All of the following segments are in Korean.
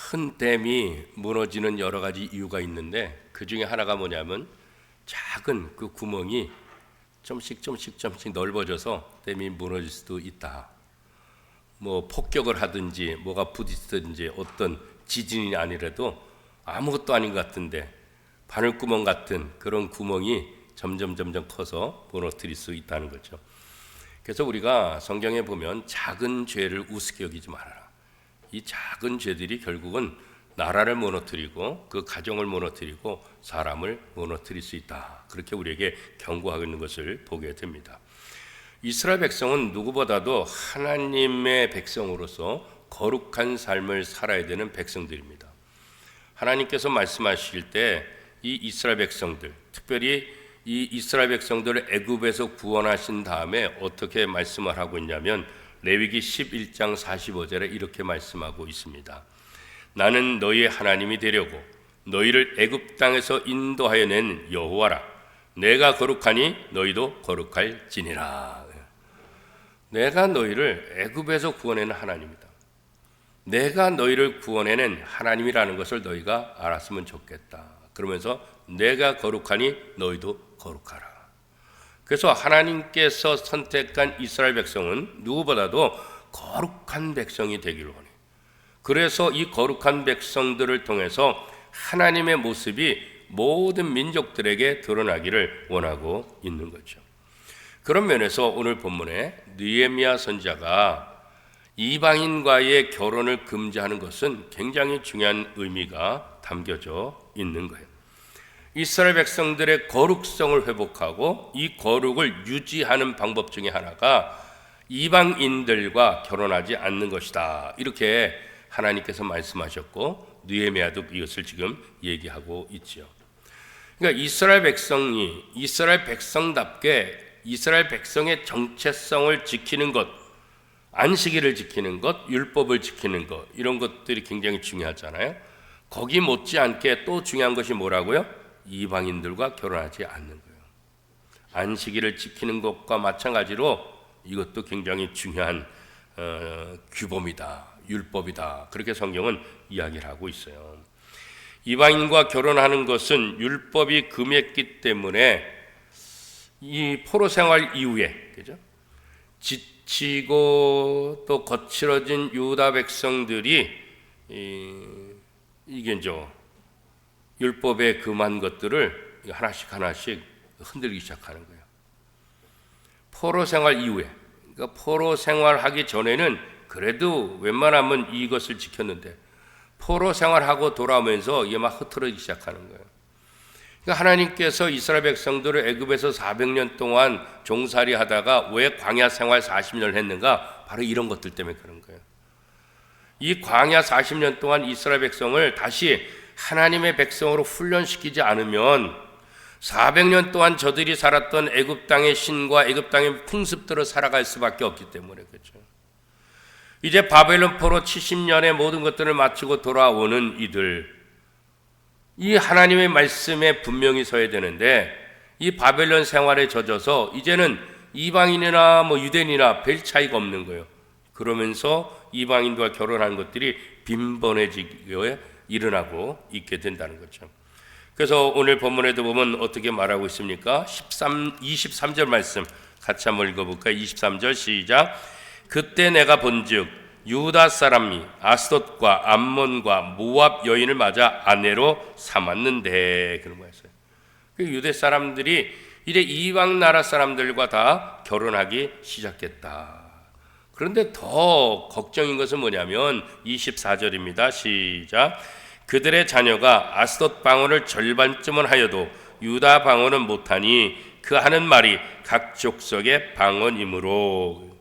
큰 댐이 무너지는 여러 가지 이유가 있는데 그 중에 하나가 뭐냐면 작은 그 구멍이 좀씩 넓어져서 댐이 무너질 수도 있다. 뭐 폭격을 하든지 뭐가 부딪히든지 어떤 지진이 아니라도 아무것도 아닌 것 같은데 바늘구멍 같은 그런 구멍이 점점 커서 무너뜨릴 수 있다는 거죠. 그래서 우리가 성경에 보면 작은 죄를 우습게 여기지 말아라. 이 작은 죄들이 결국은 나라를 무너뜨리고 그 가정을 무너뜨리고 사람을 무너뜨릴 수 있다. 그렇게 우리에게 경고하고 있는 것을 보게 됩니다. 이스라엘 백성은 누구보다도 하나님의 백성으로서 거룩한 삶을 살아야 되는 백성들입니다. 하나님께서 말씀하실 때 이 이스라엘 백성들, 특별히 이 이스라엘 백성들을 애굽에서 구원하신 다음에 어떻게 말씀을 하고 있냐면 레위기 11장 45절에 이렇게 말씀하고 있습니다. 나는 너희의 하나님이 되려고 너희를 애굽 땅에서 인도하여 낸 여호와라. 내가 거룩하니 너희도 거룩할지니라. 내가 너희를 애굽에서 구원해낸 하나님이다. 내가 너희를 구원해낸 하나님이라는 것을 너희가 알았으면 좋겠다. 그러면서 내가 거룩하니 너희도 거룩하라. 그래서 하나님께서 선택한 이스라엘 백성은 누구보다도 거룩한 백성이 되기를 원해요. 그래서 이 거룩한 백성들을 통해서 하나님의 모습이 모든 민족들에게 드러나기를 원하고 있는 거죠. 그런 면에서 오늘 본문에 느헤미야 선지자가 이방인과의 결혼을 금지하는 것은 굉장히 중요한 의미가 담겨져 있는 거예요. 이스라엘 백성들의 거룩성을 회복하고 이 거룩을 유지하는 방법 중에 하나가 이방인들과 결혼하지 않는 것이다. 이렇게 하나님께서 말씀하셨고 느헤미야도 이것을 지금 얘기하고 있죠. 그러니까 이스라엘 백성이 이스라엘 백성답게 이스라엘 백성의 정체성을 지키는 것, 안식일을 지키는 것, 율법을 지키는 것, 이런 것들이 굉장히 중요하잖아요. 거기 못지않게 또 중요한 것이 뭐라고요? 이방인들과 결혼하지 않는 거예요. 안식일을 지키는 것과 마찬가지로 이것도 굉장히 중요한 규범이다, 율법이다. 그렇게 성경은 이야기를 하고 있어요. 이방인과 결혼하는 것은 율법이 금했기 때문에 이 포로 생활 이후에, 그죠? 지치고 또 거칠어진 유다 백성들이 이게 이제 율법에 금한 것들을 하나씩 흔들기 시작하는 거예요. 포로 생활 이후에, 그러니까 포로 생활하기 전에는 그래도 웬만하면 이것을 지켰는데 포로 생활하고 돌아오면서 이게 막 흐트러지기 시작하는 거예요. 그러니까 하나님께서 이스라엘 백성들을 애굽에서 400년 동안 종살이 하다가 왜 광야 생활 40년을 했는가? 바로 이런 것들 때문에 그런 거예요. 이 광야 40년 동안 이스라엘 백성을 다시 하나님의 백성으로 훈련시키지 않으면 400년 동안 저들이 살았던 애굽 땅의 신과 애굽 땅의 풍습대로 살아갈 수밖에 없기 때문에 그렇죠. 이제 바벨론 포로 70년의 모든 것들을 마치고 돌아오는 이들, 이 하나님의 말씀에 분명히 서야 되는데 이 바벨론 생활에 젖어서 이제는 이방인이나 뭐 유대인이나 별 차이가 없는 거예요. 그러면서 이방인과 결혼하는 것들이 빈번해지게 일어나고 있게 된다는 거죠. 그래서 오늘 본문에도 보면 어떻게 말하고 있습니까? 23절 말씀 같이 한번 읽어볼까요? 23절 시작. 그때 내가 본즉 유다 사람이 아스돗과 암몬과 모압 여인을 맞아 아내로 삼았는데, 그런 거였어요. 유대 사람들이 이제 이방 나라 사람들과 다 결혼하기 시작했다. 그런데 더 걱정인 것은 뭐냐면 24절입니다. 시작. 그들의 자녀가 아스돗 방언을 절반쯤은 하여도 유다 방언은 못하니 그 하는 말이 각 족속의 방언이므로.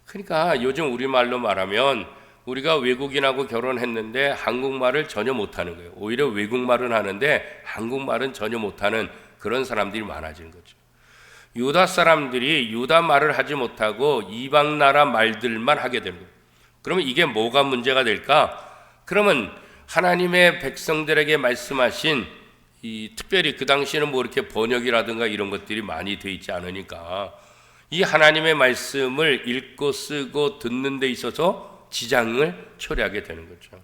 그러니까 요즘 우리말로 말하면 우리가 외국인하고 결혼했는데 한국말을 전혀 못하는 거예요. 오히려 외국말은 하는데 한국말은 전혀 못하는 그런 사람들이 많아지는 거죠. 유다 사람들이 유다 말을 하지 못하고 이방 나라 말들만 하게 되는 거예요. 그러면 이게 뭐가 문제가 될까? 그러면 하나님의 백성들에게 말씀하신 특별히 그 당시에는 뭐 이렇게 번역이라든가 이런 것들이 많이 돼 있지 않으니까 이 하나님의 말씀을 읽고 쓰고 듣는 데 있어서 지장을 초래하게 되는 거죠.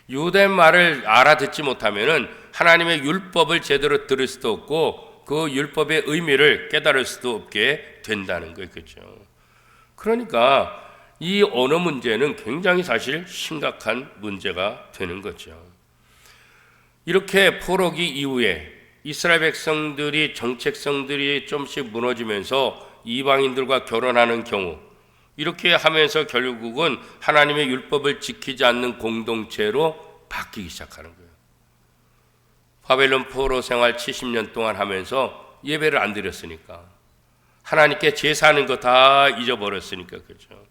유대 말을 알아듣지 못하면은 하나님의 율법을 제대로 들을 수도 없고 그 율법의 의미를 깨달을 수도 없게 된다는 거예요. 그렇죠? 그러니까 이 언어 문제는 굉장히 사실 심각한 문제가 되는 거죠. 이렇게 포로기 이후에 이스라엘 백성들이 정체성들이 좀씩 무너지면서 이방인들과 결혼하는 경우, 이렇게 하면서 결국은 하나님의 율법을 지키지 않는 공동체로 바뀌기 시작하는 거예요. 바벨론 포로 생활 70년 동안 하면서 예배를 안 드렸으니까, 하나님께 제사하는 거 다 잊어버렸으니까. 그렇죠?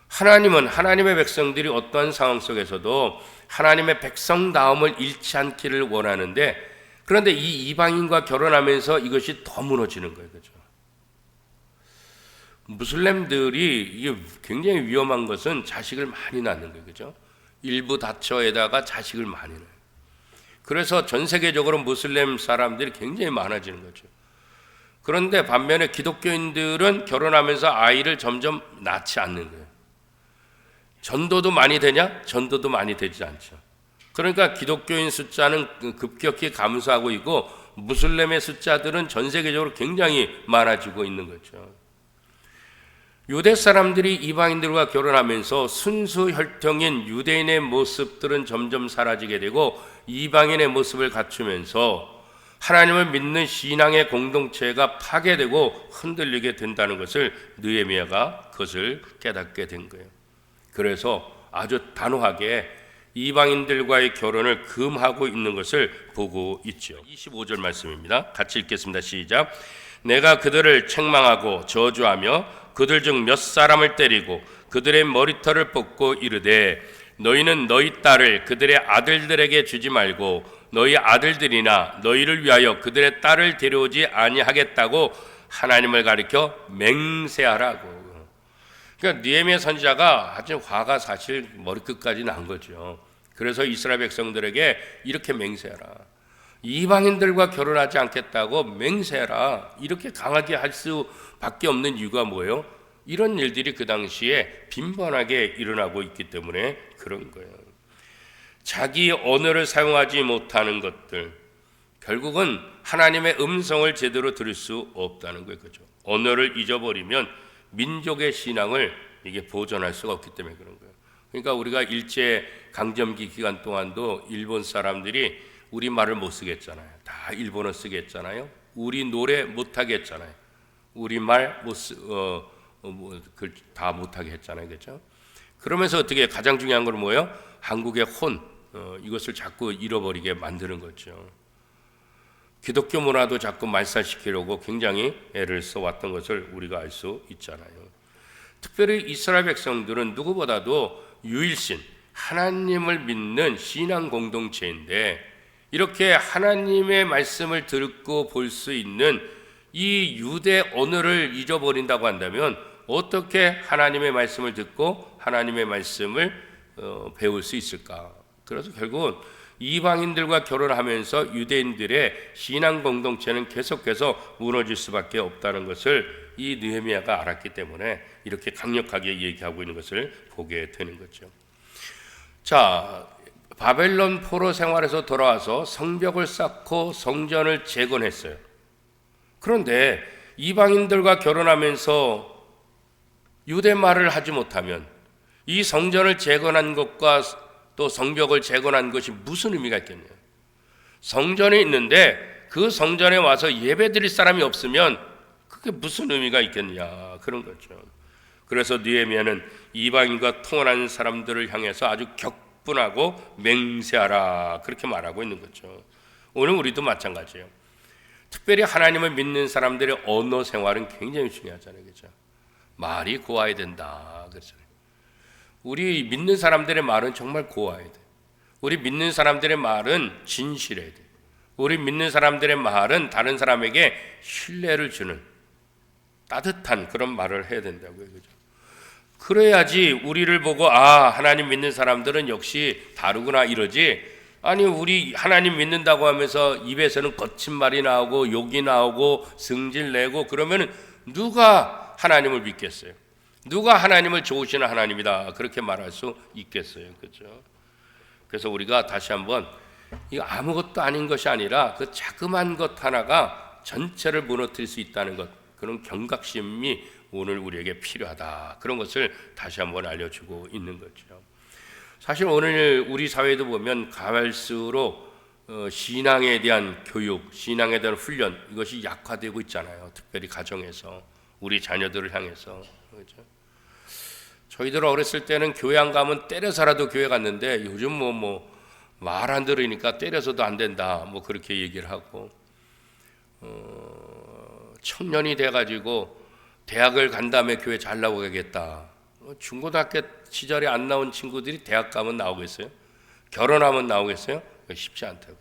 하나님은 하나님의 백성들이 어떠한 상황 속에서도 하나님의 백성다움을 잃지 않기를 원하는데, 그런데 이 이방인과 결혼하면서 이것이 더 무너지는 거예요. 그렇죠? 무슬림들이 이게 굉장히 위험한 것은 자식을 많이 낳는 거예요. 그렇죠? 일부 다처에다가 자식을 많이 낳아요. 그래서 전 세계적으로 무슬림 사람들이 굉장히 많아지는 거죠. 그런데 반면에 기독교인들은 결혼하면서 아이를 점점 낳지 않는 거예요. 전도도 많이 되냐? 전도도 많이 되지 않죠. 그러니까 기독교인 숫자는 급격히 감소하고 있고 무슬림의 숫자들은 전 세계적으로 굉장히 많아지고 있는 거죠. 유대 사람들이 이방인들과 결혼하면서 순수 혈통인 유대인의 모습들은 점점 사라지게 되고 이방인의 모습을 갖추면서 하나님을 믿는 신앙의 공동체가 파괴되고 흔들리게 된다는 것을 느헤미야가 그것을 깨닫게 된 거예요. 그래서 아주 단호하게 이방인들과의 결혼을 금하고 있는 것을 보고 있죠. 25절 말씀입니다. 같이 읽겠습니다. 시작. 내가 그들을 책망하고 저주하며 그들 중 몇 사람을 때리고 그들의 머리털을 뽑고 이르되 너희는 너희 딸을 그들의 아들들에게 주지 말고 너희 아들들이나 너희를 위하여 그들의 딸을 데려오지 아니하겠다고 하나님을 가리켜 맹세하라고. 그러니까 느헤미야 선지자가 아주 화가 사실 머리끝까지 난 거죠. 그래서 이스라엘 백성들에게 이렇게 맹세하라. 이방인들과 결혼하지 않겠다고 맹세하라. 이렇게 강하게 할 수밖에 없는 이유가 뭐예요? 이런 일들이 그 당시에 빈번하게 일어나고 있기 때문에 그런 거예요. 자기 언어를 사용하지 못하는 것들, 결국은 하나님의 음성을 제대로 들을 수 없다는 거예요. 그죠? 언어를 잊어버리면 민족의 신앙을 이게 보존할 수가 없기 때문에 그런 거예요. 그러니까 우리가 일제 강점기 기간 동안도 일본 사람들이 우리 말을 못 쓰겠잖아요. 다 일본어 쓰겠잖아요. 우리 노래 못 하겠잖아요. 우리 말 다 못하게 했잖아요. 그렇죠? 그러면서 어떻게 가장 중요한 건 뭐예요? 한국의 혼, 이것을 자꾸 잃어버리게 만드는 거죠. 기독교 문화도 자꾸 말살시키려고 굉장히 애를 써왔던 것을 우리가 알 수 있잖아요. 특별히 이스라엘 백성들은 누구보다도 유일신, 하나님을 믿는 신앙 공동체인데 이렇게 하나님의 말씀을 듣고 볼 수 있는 이 유대 언어를 잊어버린다고 한다면 어떻게 하나님의 말씀을 듣고 하나님의 말씀을 배울 수 있을까? 그래서 결국은 이방인들과 결혼하면서 유대인들의 신앙 공동체는 계속해서 무너질 수밖에 없다는 것을 이 느헤미야가 알았기 때문에 이렇게 강력하게 얘기하고 있는 것을 보게 되는 거죠. 자, 바벨론 포로 생활에서 돌아와서 성벽을 쌓고 성전을 재건했어요. 그런데 이방인들과 결혼하면서 유대 말을 하지 못하면 이 성전을 재건한 것과 또 성벽을 재건한 것이 무슨 의미가 있겠냐? 성전에 있는데 그 성전에 와서 예배드릴 사람이 없으면 그게 무슨 의미가 있겠냐? 그런 거죠. 그래서 느헤미야는 이방인과 통혼하는 사람들을 향해서 아주 격분하고 맹세하라 그렇게 말하고 있는 거죠. 오늘 우리도 마찬가지예요. 특별히 하나님을 믿는 사람들의 언어 생활은 굉장히 중요하잖아요. 그렇죠? 말이 고와야 된다. 그렇잖아요. 우리 믿는 사람들의 말은 정말 고와야 돼. 우리 믿는 사람들의 말은 진실해야 돼. 우리 믿는 사람들의 말은 다른 사람에게 신뢰를 주는 따뜻한 그런 말을 해야 된다고요. 그죠? 그래야지 우리를 보고 하나님 믿는 사람들은 역시 다르구나 이러지. 아니 우리 하나님 믿는다고 하면서 입에서는 거친 말이 나오고 욕이 나오고 승질 내고 그러면 누가 하나님을 믿겠어요? 누가 하나님을 좋으시는 하나님이다 그렇게 말할 수 있겠어요? 그렇죠? 그래서 우리가 다시 한번 이거 아무것도 아닌 것이 아니라 그 자그만 것 하나가 전체를 무너뜨릴 수 있다는 것, 그런 경각심이 오늘 우리에게 필요하다. 그런 것을 다시 한번 알려주고 있는 거죠. 사실 오늘 우리 사회도 보면 갈수록 신앙에 대한 교육, 신앙에 대한 훈련, 이것이 약화되고 있잖아요. 특별히 가정에서, 우리 자녀들을 향해서. 그렇죠? 저희들 어렸을 때는 교회 안 가면 때려서라도 교회 갔는데 요즘 말 안 들으니까 때려서도 안 된다. 그렇게 얘기를 하고, 청년이 돼가지고 대학을 간 다음에 교회 잘 나오겠다. 중고등학교 시절에 안 나온 친구들이 대학 가면 나오겠어요? 결혼하면 나오겠어요? 쉽지 않다고.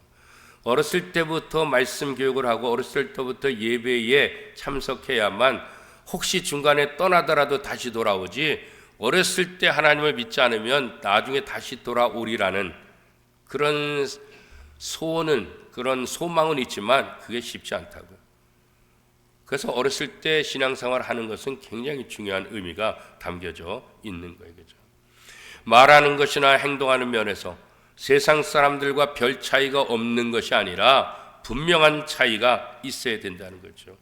어렸을 때부터 말씀 교육을 하고 어렸을 때부터 예배에 참석해야만 혹시 중간에 떠나더라도 다시 돌아오지, 어렸을 때 하나님을 믿지 않으면 나중에 다시 돌아오리라는 그런 소원은, 그런 소망은 있지만 그게 쉽지 않다고요. 그래서 어렸을 때 신앙생활 하는 것은 굉장히 중요한 의미가 담겨져 있는 거예요. 그죠? 말하는 것이나 행동하는 면에서 세상 사람들과 별 차이가 없는 것이 아니라 분명한 차이가 있어야 된다는 거죠.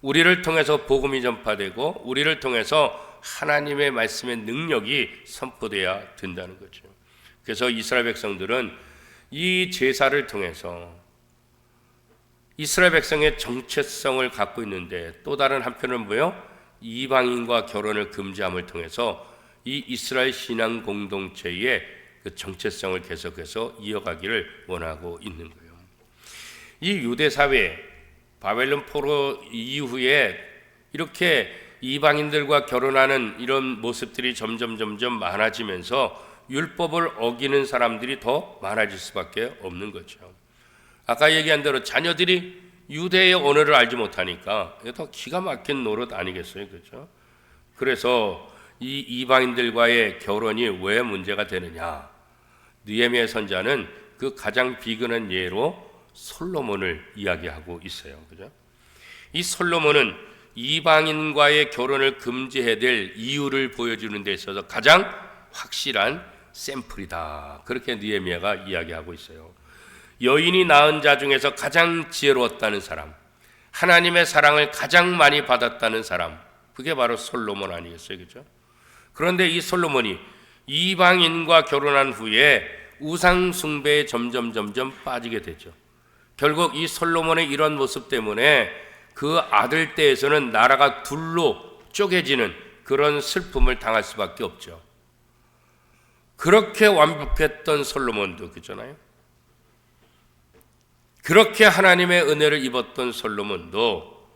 우리를 통해서 복음이 전파되고 우리를 통해서 하나님의 말씀의 능력이 선포돼야 된다는 거죠. 그래서 이스라엘 백성들은 이 제사를 통해서 이스라엘 백성의 정체성을 갖고 있는데, 또 다른 한편은 뭐예요? 이방인과 결혼을 금지함을 통해서 이 이스라엘 신앙 공동체의 그 정체성을 계속해서 이어가기를 원하고 있는 거예요. 이 유대 사회, 바벨론 포로 이후에 이렇게 이방인들과 결혼하는 이런 모습들이 점점 많아지면서 율법을 어기는 사람들이 더 많아질 수밖에 없는 거죠. 아까 얘기한 대로 자녀들이 유대의 언어를 알지 못하니까 이게 더 기가 막힌 노릇 아니겠어요, 그렇죠? 그래서 이 이방인들과의 결혼이 왜 문제가 되느냐? 느헤미야 선지자는 그 가장 비근한 예로 솔로몬을 이야기하고 있어요, 그죠? 이 솔로몬은 이방인과의 결혼을 금지해야 될 이유를 보여주는 데 있어서 가장 확실한 샘플이다. 그렇게 느헤미야가 이야기하고 있어요. 여인이 낳은 자 중에서 가장 지혜로웠다는 사람, 하나님의 사랑을 가장 많이 받았다는 사람, 그게 바로 솔로몬 아니겠어요, 그죠? 그런데 이 솔로몬이 이방인과 결혼한 후에 우상 숭배에 점점 빠지게 되죠. 결국 이 솔로몬의 이런 모습 때문에 그 아들 때에서는 나라가 둘로 쪼개지는 그런 슬픔을 당할 수밖에 없죠. 그렇게 완벽했던 솔로몬도, 그렇잖아요. 그렇게 하나님의 은혜를 입었던 솔로몬도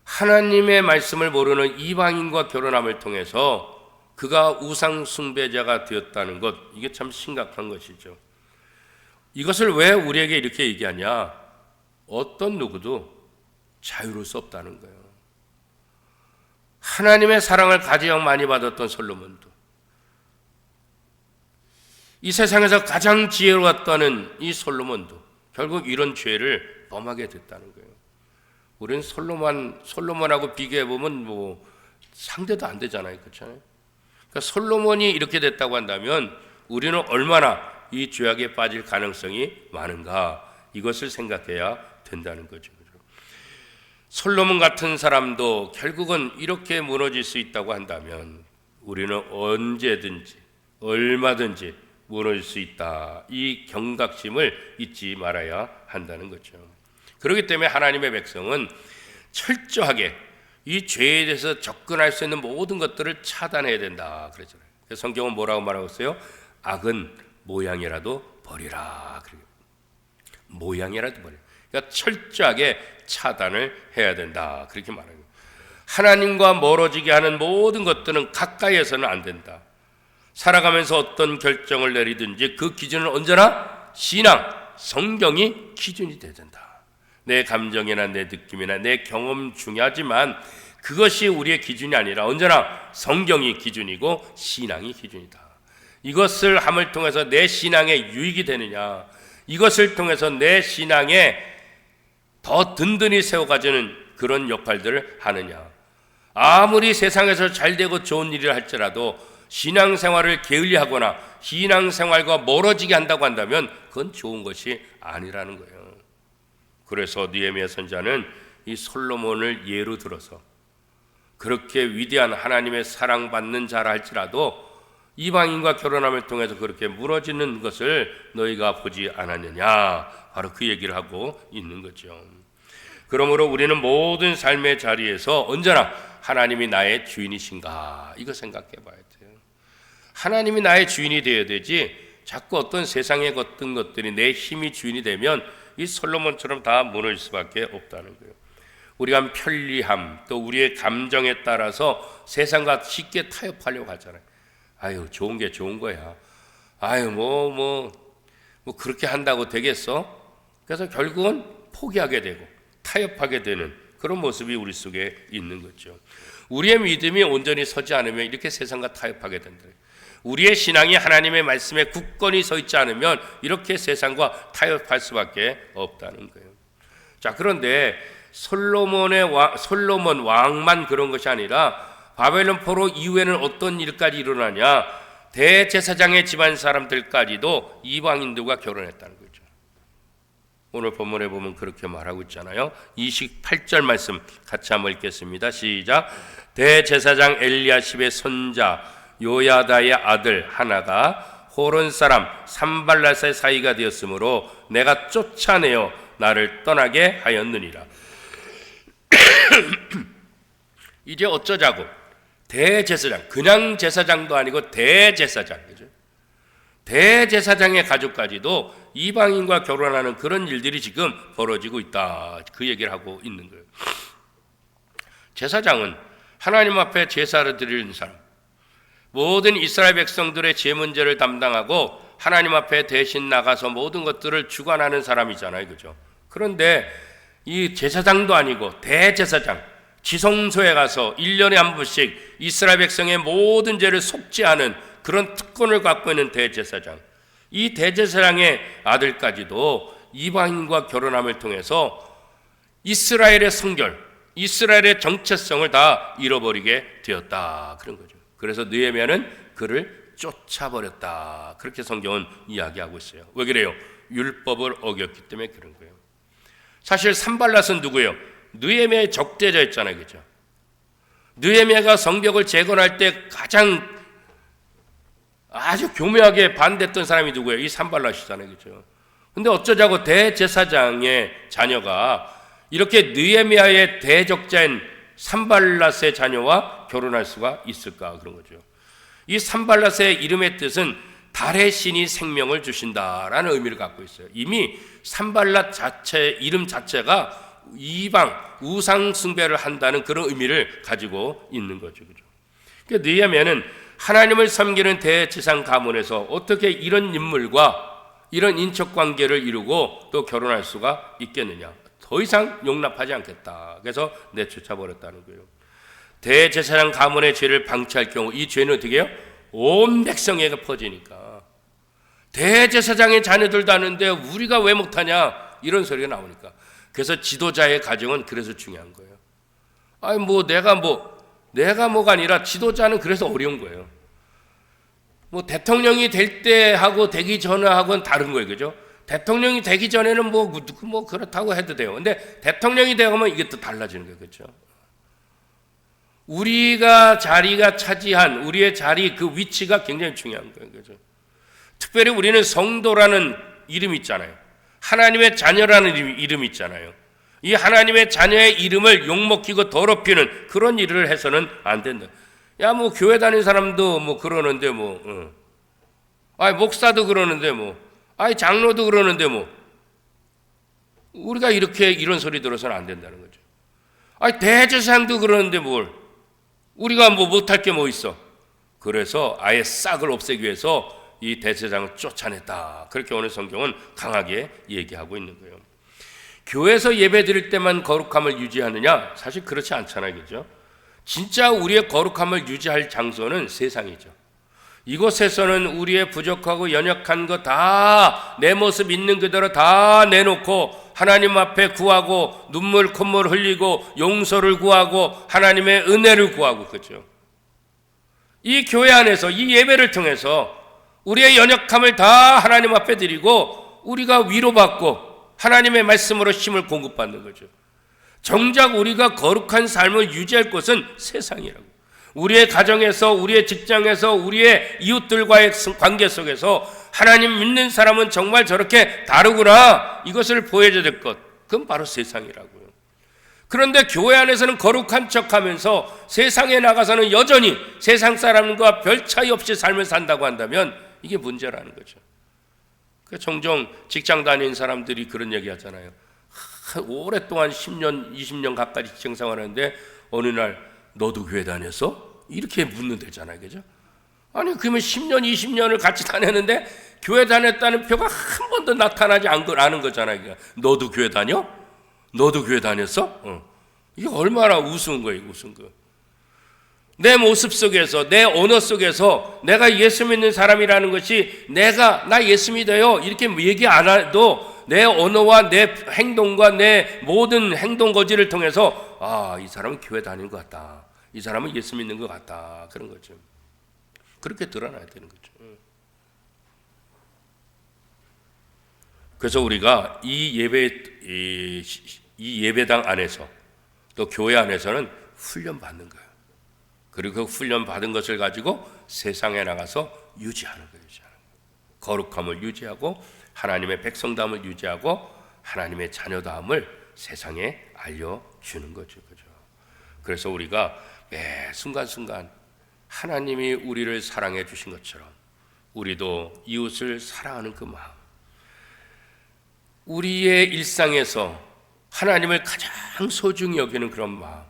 하나님의 말씀을 모르는 이방인과 결혼함을 통해서 그가 우상 숭배자가 되었다는 것, 이게 참 심각한 것이죠. 이것을 왜 우리에게 이렇게 얘기하냐? 어떤 누구도 자유로울 수 없다는 거예요. 하나님의 사랑을 가장 많이 받았던 솔로몬도, 이 세상에서 가장 지혜로웠다는 이 솔로몬도 결국 이런 죄를 범하게 됐다는 거예요. 우리는 솔로몬하고 비교해보면 상대도 안 되잖아요, 그렇잖아요. 그러니까 솔로몬이 이렇게 됐다고 한다면 우리는 얼마나 이 죄악에 빠질 가능성이 많은가, 이것을 생각해야 된다는 거죠. 솔로몬 같은 사람도 결국은 이렇게 무너질 수 있다고 한다면 우리는 언제든지 얼마든지 무너질 수 있다. 이 경각심을 잊지 말아야 한다는 거죠. 그렇기 때문에 하나님의 백성은 철저하게 이 죄에 대해서 접근할 수 있는 모든 것들을 차단해야 된다 그랬잖아요. 그래서 성경은 뭐라고 말하고 있어요? 악은 모양이라도 버리라. 모양이라도 버려. 그러니까 철저하게 차단을 해야 된다. 그렇게 말해요. 하나님과 멀어지게 하는 모든 것들은 가까이에서는 안 된다. 살아가면서 어떤 결정을 내리든지 그 기준은 언제나 신앙, 성경이 기준이 돼야 된다. 내 감정이나 내 느낌이나 내 경험 중요하지만 그것이 우리의 기준이 아니라 언제나 성경이 기준이고 신앙이 기준이다. 이것을 함을 통해서 내 신앙에 유익이 되느냐, 이것을 통해서 내 신앙에 더 든든히 세워가지는 그런 역할들을 하느냐. 아무리 세상에서 잘되고 좋은 일을 할지라도 신앙생활을 게을리하거나 신앙생활과 멀어지게 한다고 한다면 그건 좋은 것이 아니라는 거예요. 그래서 느헤미야 선지자는 이 솔로몬을 예로 들어서 그렇게 위대한 하나님의 사랑받는 자라 할지라도 이방인과 결혼함을 통해서 그렇게 무너지는 것을 너희가 보지 않았느냐, 바로 그 얘기를 하고 있는 거죠. 그러므로 우리는 모든 삶의 자리에서 언제나 하나님이 나의 주인이신가, 이거 생각해 봐야 돼요. 하나님이 나의 주인이 되어야 되지, 자꾸 어떤 세상의 어떤 것들이 내 힘이 주인이 되면 이 솔로몬처럼 다 무너질 수밖에 없다는 거예요. 우리가 편리함, 또 우리의 감정에 따라서 세상과 쉽게 타협하려고 하잖아요. 아유, 좋은 게 좋은 거야. 아유, 뭐 그렇게 한다고 되겠어? 그래서 결국은 포기하게 되고 타협하게 되는 그런 모습이 우리 속에 있는 거죠. 우리의 믿음이 온전히 서지 않으면 이렇게 세상과 타협하게 된다. 우리의 신앙이 하나님의 말씀에 굳건히 서 있지 않으면 이렇게 세상과 타협할 수밖에 없다는 거예요. 자, 그런데 솔로몬 왕만 그런 것이 아니라 바벨론 포로 이후에는 어떤 일까지 일어나냐, 대제사장의 집안 사람들까지도 이방인들과 결혼했다는 거죠. 오늘 본문에 보면 그렇게 말하고 있잖아요. 28절 말씀 같이 한번 읽겠습니다. 시작. 대제사장 엘리야십의 손자 요야다의 아들 하나가 호론 사람 산발랏의 사이가 되었으므로 내가 쫓아내어 나를 떠나게 하였느니라. 이제 어쩌자고, 대제사장, 그냥 제사장도 아니고 대제사장, 그죠? 대제사장의 가족까지도 이방인과 결혼하는 그런 일들이 지금 벌어지고 있다, 그 얘기를 하고 있는 거예요. 제사장은 하나님 앞에 제사를 드리는 사람, 모든 이스라엘 백성들의 죄 문제를 담당하고 하나님 앞에 대신 나가서 모든 것들을 주관하는 사람이잖아요, 그죠? 그런데 이 제사장도 아니고 대제사장, 지성소에 가서 1년에 한 번씩 이스라엘 백성의 모든 죄를 속죄하는 그런 특권을 갖고 있는 대제사장, 이 대제사장의 아들까지도 이방인과 결혼함을 통해서 이스라엘의 성결, 이스라엘의 정체성을 다 잃어버리게 되었다, 그런 거죠. 그래서 느헤미야는 그를 쫓아버렸다, 그렇게 성경은 이야기하고 있어요. 왜 그래요? 율법을 어겼기 때문에 그런 거예요. 사실 산발랏은 누구예요? 느헤미야의 적대자였잖아요, 그죠? 느헤미야가 성벽을 재건할 때 가장 아주 교묘하게 반대했던 사람이 누구예요? 이 산발랏이잖아요, 그죠? 근데 어쩌자고 대제사장의 자녀가 이렇게 느헤미야의 대적자인 산발랏의 자녀와 결혼할 수가 있을까, 그런 거죠. 이 산발랏의 이름의 뜻은 달의 신이 생명을 주신다라는 의미를 갖고 있어요. 이미 산발랏 자체 이름 자체가 이방 우상 숭배를 한다는 그런 의미를 가지고 있는 거죠, 그죠? 그러니까 느헤미야는 하나님을 섬기는 대제사장 가문에서 어떻게 이런 인물과 이런 인척 관계를 이루고 또 결혼할 수가 있겠느냐? 더 이상 용납하지 않겠다. 그래서 내쫓아 버렸다는 거예요. 대제사장 가문의 죄를 방치할 경우 이 죄는 어떻게 해요? 온 백성에게 퍼지니까. 대제사장의 자녀들도 하는데 우리가 왜 못하냐? 이런 소리가 나오니까. 그래서 지도자의 가정은 그래서 중요한 거예요. 아니 내가 뭐가 아니라 지도자는 그래서 어려운 거예요. 뭐 대통령이 될 때 하고 되기 전에 하고는 다른 거예요, 그죠? 대통령이 되기 전에는 뭐 그렇다고 해도 돼요. 근데 대통령이 되면 이게 또 달라지는 거예요, 그렇죠? 우리가 자리가 차지한 우리의 자리 그 위치가 굉장히 중요한 거예요, 그죠? 특별히 우리는 성도라는 이름이 있잖아요. 하나님의 자녀라는 이름이 있잖아요. 이 하나님의 자녀의 이름을 욕먹히고 더럽히는 그런 일을 해서는 안 된다. 야, 뭐 교회 다니는 사람도 뭐 그러는데 아니 목사도 그러는데 아니 장로도 그러는데 우리가 이런 소리 들어서는 안 된다는 거죠. 아니 대제사장도 그러는데 우리가 못할 게 뭐 있어? 그래서 아예 싹을 없애기 위해서 이 대제사장을 쫓아냈다. 그렇게 오늘 성경은 강하게 얘기하고 있는 거예요. 교회에서 예배 드릴 때만 거룩함을 유지하느냐? 사실 그렇지 않잖아요, 그죠? 진짜 우리의 거룩함을 유지할 장소는 세상이죠. 이곳에서는 우리의 부족하고 연약한 거 다 내 모습 있는 그대로 다 내놓고 하나님 앞에 구하고 눈물 콧물 흘리고 용서를 구하고 하나님의 은혜를 구하고, 그죠? 이 교회 안에서 이 예배를 통해서 우리의 연약함을 다 하나님 앞에 드리고 우리가 위로받고 하나님의 말씀으로 힘을 공급받는 거죠. 정작 우리가 거룩한 삶을 유지할 곳은 세상이라고. 우리의 가정에서, 우리의 직장에서, 우리의 이웃들과의 관계 속에서 하나님 믿는 사람은 정말 저렇게 다르구나, 이것을 보여줘야 될 것, 그건 바로 세상이라고요. 그런데 교회 안에서는 거룩한 척하면서 세상에 나가서는 여전히 세상 사람과 별 차이 없이 삶을 산다고 한다면 이게 문제라는 거죠. 종종 직장 다니는 사람들이 그런 얘기 하잖아요. 오랫동안 10년, 20년 가까이 직장 생활하는데 어느 날 너도 교회 다녔어? 이렇게 묻는다잖아요. 그죠? 아니, 그러면 10년, 20년을 같이 다녔는데 교회 다녔다는 표가 한 번도 나타나지 않은 거잖아요. 그러니까 너도 교회 다녀? 너도 교회 다녔어? 이게 얼마나 우스운 거예요, 우스운 거. 내 모습 속에서, 내 언어 속에서 내가 예수 믿는 사람이라는 것이 나 예수 믿어요, 이렇게 얘기 안 해도 내 언어와 내 행동과 내 모든 행동 거지를 통해서 이 사람은 교회 다니는 것 같다, 이 사람은 예수 믿는 것 같다, 그런 거죠. 그렇게 드러나야 되는 거죠. 그래서 우리가 이 예배당 안에서 또 교회 안에서는 훈련 받는 거예요. 그리고 그 훈련 받은 것을 가지고 세상에 나가서 유지하는 거예요. 거룩함을 유지하고 하나님의 백성다움을 유지하고 하나님의 자녀다움을 세상에 알려주는 거죠. 그죠? 그래서 우리가 매 순간순간 하나님이 우리를 사랑해 주신 것처럼 우리도 이웃을 사랑하는 그 마음, 우리의 일상에서 하나님을 가장 소중히 여기는 그런 마음,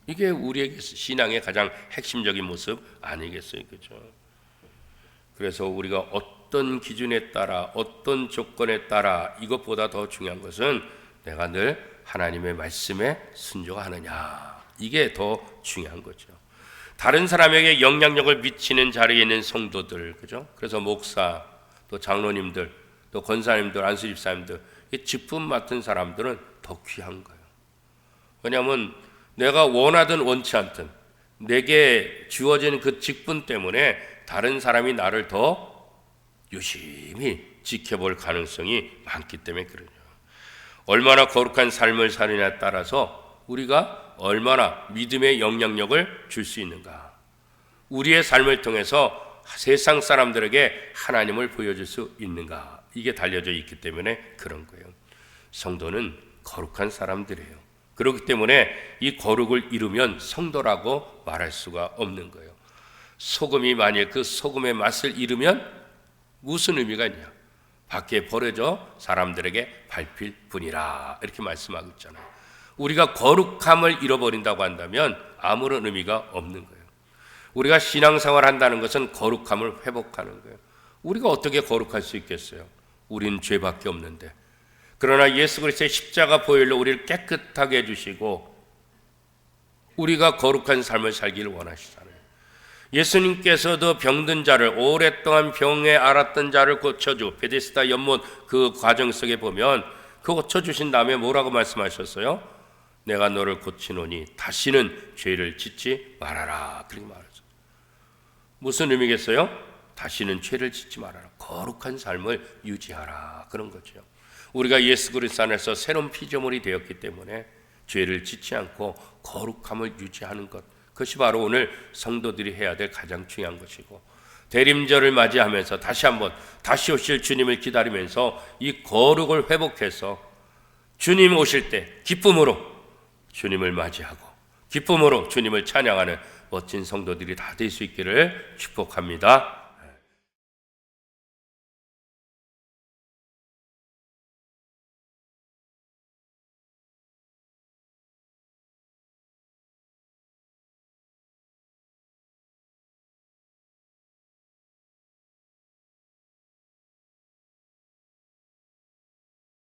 이게 우리의 신앙의 가장 핵심적인 모습 아니겠어요? 그죠? 그래서 우리가 어떤 기준에 따라, 어떤 조건에 따라, 이것보다 더 중요한 것은 내가 늘 하나님의 말씀에 순종하느냐, 이게 더 중요한 거죠. 다른 사람에게 영향력을 미치는 자리에 있는 성도들, 그죠? 그래서 목사, 또 장로님들, 또 권사님들, 안수집사님들, 이 직분 맡은 사람들은 더 귀한 거예요. 왜냐하면 내가 원하든 원치 않든 내게 주어진 그 직분 때문에 다른 사람이 나를 더 유심히 지켜볼 가능성이 많기 때문에 그러죠. 얼마나 거룩한 삶을 사느냐에 따라서 우리가 얼마나 믿음의 영향력을 줄 수 있는가, 우리의 삶을 통해서 세상 사람들에게 하나님을 보여줄 수 있는가, 이게 달려져 있기 때문에 그런 거예요. 성도는 거룩한 사람들이에요. 그렇기 때문에 이 거룩을 이루면 성도라고 말할 수가 없는 거예요. 소금이 만일 그 소금의 맛을 잃으면 무슨 의미가 있냐? 밖에 버려져 사람들에게 밟힐 뿐이라, 이렇게 말씀하고 있잖아요. 우리가 거룩함을 잃어버린다고 한다면 아무런 의미가 없는 거예요. 우리가 신앙생활 한다는 것은 거룩함을 회복하는 거예요. 우리가 어떻게 거룩할 수 있겠어요? 우린 죄밖에 없는데. 그러나 예수 그리스도의 십자가 보혈로 우리를 깨끗하게 해주시고 우리가 거룩한 삶을 살기를 원하시잖아요. 예수님께서도 병든 자를, 오랫동안 병에 앓았던 자를 고쳐주, 베데스다 연못 그 과정 속에 보면 그 고쳐주신 다음에 뭐라고 말씀하셨어요? 내가 너를 고치노니 다시는 죄를 짓지 말아라, 그렇게 말했어요. 무슨 의미겠어요? 다시는 죄를 짓지 말아라, 거룩한 삶을 유지하라, 그런 거죠. 우리가 예수 그리스도 안에서 새로운 피조물이 되었기 때문에 죄를 짓지 않고 거룩함을 유지하는 것, 그것이 바로 오늘 성도들이 해야 될 가장 중요한 것이고, 대림절을 맞이하면서 다시 오실 주님을 기다리면서 이 거룩을 회복해서 주님 오실 때 기쁨으로 주님을 맞이하고 기쁨으로 주님을 찬양하는 멋진 성도들이 다 될 수 있기를 축복합니다.